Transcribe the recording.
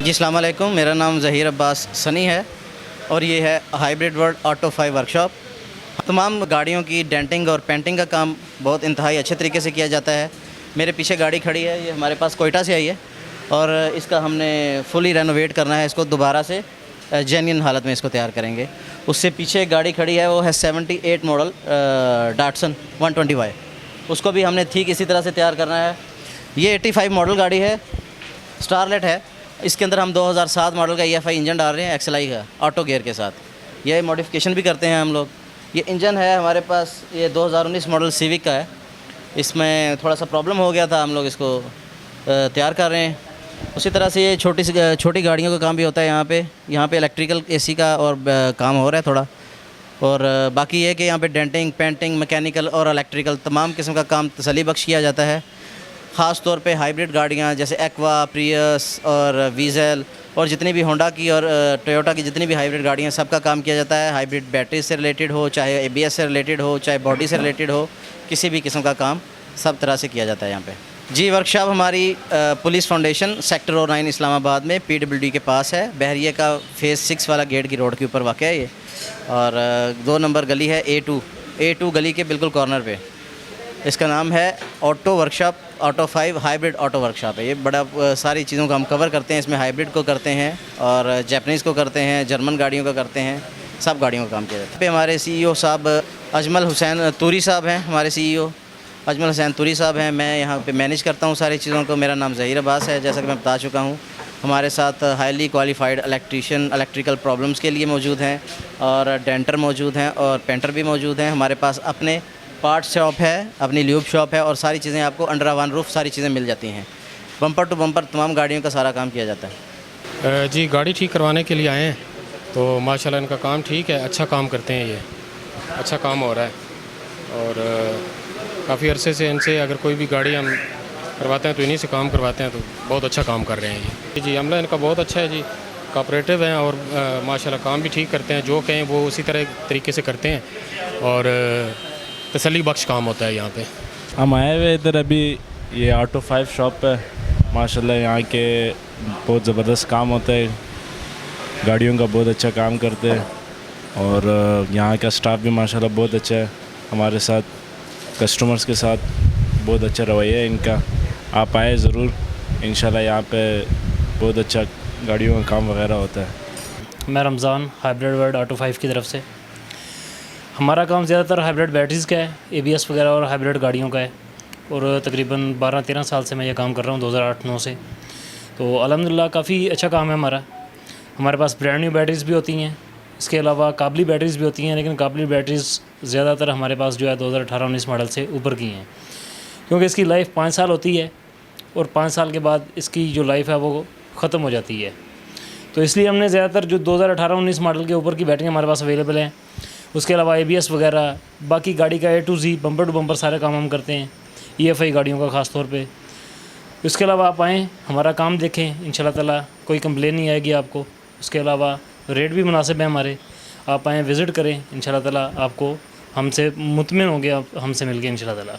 जी अस्सलाम वालेकुम, मेरा नाम ज़हीर अब्बास सनी है और ये है हाइब्रिड वर्ल्ड ऑटो 5 वर्कशॉप। तमाम गाड़ियों की डेंटिंग और पेंटिंग का काम बहुत इंतहाई अच्छे तरीके से किया जाता है। मेरे पीछे गाड़ी खड़ी है, ये हमारे पास कोयटा से आई है और इसका हमने फुली रेनोवेट करना है। इसको दोबारा से जेन्युइन हालत में इसको तैयार करेंगे। उससे पीछे एक गाड़ी खड़ी है, वो है 78 मॉडल डाटसन 120Y। उसको भी हमने ठीक इसी तरह से तैयार करना है। ये 85 मॉडल गाड़ी है, स्टारलेट है। इसके अंदर हम 2007 मॉडल का EFI इंजन डाल रहे हैं, एक्सएलआई का ऑटो गियर के साथ। ये मॉडिफिकेशन भी करते हैं हम लोग। ये इंजन है हमारे पास, ये 2019 मॉडल सिविक का है। इसमें थोड़ा सा प्रॉब्लम हो गया था, हम लोग इसको तैयार कर रहे हैं। उसी तरह से ये छोटी गाड़ियों का काम भी होता है यहाँ पे इलेक्ट्रिकल AC का और काम हो रहा है थोड़ा। और बाकी ये कि यहाँ पे डेंटिंग, पेंटिंग, मैकेनिकल और इलेक्ट्रिकल तमाम किस्म का काम तसल्ली बख्श किया जाता है। ख़ास तौर पे हाइब्रिड गाड़ियाँ जैसे एक्वा, प्रियस और वीज़ेल और जितनी भी होंडा की और टोयोटा की जितनी भी हाइब्रिड गाड़ियाँ, सबका काम किया जाता है। हाइब्रिड बैटरी से रिलेटेड हो, चाहे ABS से रिलेटेड हो, चाहे बॉडी से रिलेटेड हो, किसी भी किस्म का काम सब तरह से किया जाता है यहाँ पे। जी, वर्कशॉप हमारी पुलिस फाउंडेशन सेक्टर और 9 इस्लामाबाद में PWD के पास है। बहरिया का फेज़ 6 वाला गेट की रोड के ऊपर वाक़ है ये, और 2 नंबर गली है A2 गली के बिल्कुल कॉर्नर पे। इसका नाम है auto workshop, auto 5 hybrid auto workshop है। ये बड़ा सारी चीज़ों को हम कवर करते हैं। इसमें हाइब्रिड को करते हैं और जैपनीज़ को करते हैं, जर्मन गाड़ियों का करते हैं, सब गाड़ियों का काम किया जाता है। पे हमारे CEO साहब अजमल हुसैन तूरी साहब हैं, हमारे CEO अजमल हुसैन तूरी साहब हैं। मैं यहाँ पे मैनेज करता हूँ सारी चीज़ों को। मेरा नाम ज़हीर अब्बास है, जैसा कि मैं बता चुका हूँ। हमारे साथ highly qualified electrician electrical problems के लिए मौजूद हैं, और डेंटर मौजूद हैं, और पेंटर भी मौजूद हैं। हमारे पास अपने पार्ट शॉप है, अपनी ल्यूब शॉप है, और सारी चीज़ें आपको अंडर वन रूफ सारी चीज़ें मिल जाती हैं। बम्पर टू बम्पर तमाम गाड़ियों का सारा काम किया जाता है। जी, गाड़ी ठीक करवाने के लिए आए हैं, तो माशाल्लाह इनका काम ठीक है, अच्छा काम करते हैं। ये अच्छा काम हो रहा है और काफ़ी अरसे से इनसे अगर कोई भी गाड़ी हम करवाते हैं तो इन्हीं से काम करवाते हैं, तो बहुत अच्छा काम कर रहे हैं ये। जी, अमला इनका बहुत अच्छा है जी, कोऑपरेटिव हैं और माशाल्लाह काम भी ठीक करते हैं। जो कहें वो उसी तरह तरीके से करते हैं और तसल्ली बख्श काम होता है यहाँ पे। हम आए हुए इधर अभी, ये ऑटो 5 शॉप है। माशाल्लाह यहाँ के बहुत ज़बरदस्त काम होता है, गाड़ियों का बहुत अच्छा काम करते हैं, और यहाँ का स्टाफ भी माशाल्लाह बहुत अच्छा है। हमारे साथ कस्टमर्स के साथ बहुत अच्छा रवैया है इनका। आप आए ज़रूर, इंशाल्लाह यहाँ पे बहुत अच्छा गाड़ियों का काम वगैरह होता है। मैं रमज़ान हाइब्रिड वर्ल्ड ऑटो 5 की तरफ से। हमारा काम ज़्यादातर हाइब्रिड बैटरीज़ का है, ABS वगैरह और हाइब्रिड गाड़ियों का है, और तकरीबन 12-13 साल से मैं ये काम कर रहा हूँ, 2008-9 से। तो अल्हम्दुलिल्लाह काफ़ी अच्छा काम है हमारा। हमारे पास ब्रांड न्यू बैटरीज़ भी होती हैं, इसके अलावा काबली बैटरीज़ भी होती हैं, लेकिन काबली बैटरीज़ ज़्यादातर हमारे पास जो है 2018-19 मॉडल से ऊपर की हैं, क्योंकि इसकी लाइफ 5 साल होती है और 5 साल के बाद इसकी जो लाइफ है वो ख़त्म हो जाती है। तो इसलिए हमने ज़्यादातर जो 2018-19 मॉडल के ऊपर की बैटरी हमारे पास अवेलेबल हैं। उसके अलावा ABS वगैरह, बाकी गाड़ी का A to Z bumper to bumper सारे काम हम करते हैं, EFI गाड़ियों का ख़ास तौर पे। इसके अलावा आप आएँ, हमारा काम देखें, इंशाल्लाह ताला कोई कंप्लेन नहीं आएगी आपको। उसके अलावा रेट भी मुनासिब है हमारे। आप आएँ, विज़िट करें, इंशाल्लाह ताला आपको हमसे मुतमिन होंगे, आप हमसे मिल के इंशाल्लाह ताला।